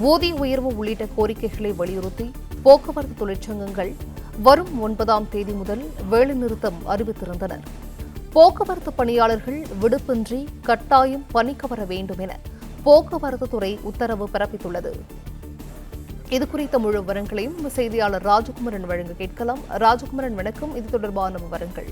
ஊதிய உயர்வு உள்ளிட்ட கோரிக்கைகளை வலியுறுத்தி போக்குவரத்து தொழிற்சங்கங்கள் வரும் 9ஆம் தேதி முதல் வேலைநிறுத்தம் அறிவித்திருந்தனர். போக்குவரத்து பணியாளர்கள் விடுப்பின்றி கட்டாயம் பணிக்கு வர வேண்டும் என போக்குவரத்து துறை உத்தரவு பிறப்பித்துள்ளது. இதுகுறித்த முழு விவரங்களையும் செய்தியாளர் ராஜகுமரன் வழங்க கேட்கலாம். ராஜகுமரன், வணக்கம். இது தொடர்பான விவரங்கள்.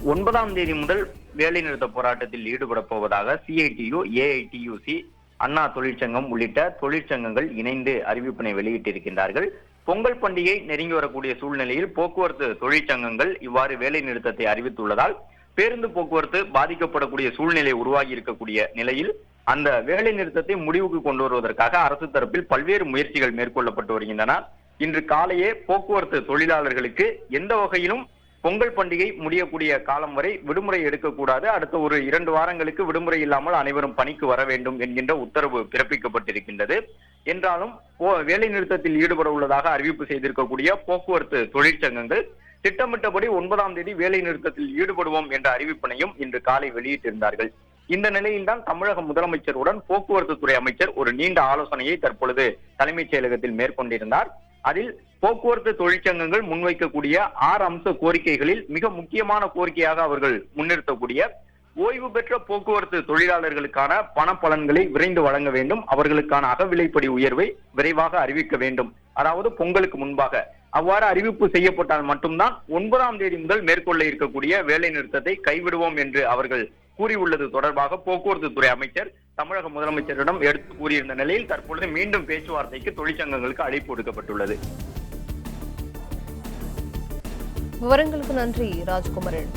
9ஆம் தேதி முதல் வேலைநிறுத்த போராட்டத்தில் ஈடுபட போவதாக சிஐடியு, ஏஐடியுசி, அண்ணா தொழிற்சங்கம் உள்ளிட்ட தொழிற்சங்கங்கள் இணைந்து அறிவிப்பினை வெளியிட்டிருக்கின்றார்கள். பொங்கல் பண்டிகை நெருங்கி வரக்கூடிய சூழ்நிலையில் போக்குவரத்து தொழிற்சங்கங்கள் இவ்வாறு வேலை நிறுத்தத்தை அறிவித்துள்ளதால் பேருந்து போக்குவரத்து பாதிக்கப்படக்கூடிய சூழ்நிலை உருவாகி இருக்கக்கூடிய நிலையில் அந்த வேலை நிறுத்தத்தை முடிவுக்கு கொண்டு வருவதற்காக அரசு தரப்பில் பல்வேறு முயற்சிகள் மேற்கொள்ளப்பட்டு வருகின்றன. இன்று காலையே போக்குவரத்து தொழிலாளர்களுக்கு எந்த வகையிலும் பொங்கல் பண்டிகை முடியக்கூடிய காலம் வரை விடுமுறை எடுக்கக்கூடாது, அடுத்த ஒரு 2 வாரங்களுக்கு விடுமுறை இல்லாமல் அனைவரும் பணிக்கு வர வேண்டும் என்கின்ற உத்தரவு பிறப்பிக்கப்பட்டிருக்கின்றது. என்றாலும் வேலை நிறுத்தத்தில் ஈடுபட உள்ளதாக அறிவிப்பு செய்திருக்கக்கூடிய போக்குவரத்து தொழிற்சங்கங்கள் திட்டமிட்டபடி 9ஆம் தேதி வேலை நிறுத்தத்தில் ஈடுபடுவோம் என்ற அறிவிப்பினையும் இன்று காலை வெளியிட்டிருந்தார்கள். இந்த நிலையில்தான் தமிழக முதலமைச்சருடன் போக்குவரத்து துறை அமைச்சர் ஒரு நீண்ட ஆலோசனையை தற்பொழுது தலைமைச் செயலகத்தில் மேற்கொண்டிருந்தார். அதில் போக்குவரத்து தொழிற்சங்கங்கள் முன்வைக்கக்கூடிய 6 அம்ச கோரிக்கைகளில் மிக முக்கியமான கோரிக்கையாக அவர்கள் முன்னிறுத்தக்கூடிய ஓய்வு பெற்ற போக்குவரத்து தொழிலாளர்களுக்கான பண பலன்களை விரைந்து வழங்க வேண்டும், அவர்களுக்கான அகவிலைப்படி உயர்வை விரைவாக அறிவிக்க வேண்டும், அதாவது பொங்கலுக்கு முன்பாக அவ்வாறு அறிவிப்பு செய்யப்பட்டால் மட்டும்தான் 9ஆம் தேதி முதல் மேற்கொள்ள இருக்கக்கூடிய வேலை நிறுத்தத்தை கைவிடுவோம் என்று அவர்கள் கூறியுள்ளது தொடர்பாக போக்குவரத்து துறை அமைச்சர் தமிழக முதலமைச்சரிடம் எடுத்து கூறியிருந்த நிலையில் தற்பொழுது மீண்டும் பேச்சுவார்த்தைக்கு தொழிற்சங்கங்களுக்கு அழைப்பு விடுக்கப்பட்டுள்ளது. விவரங்களுக்கு நன்றி ராஜ்குமரன்.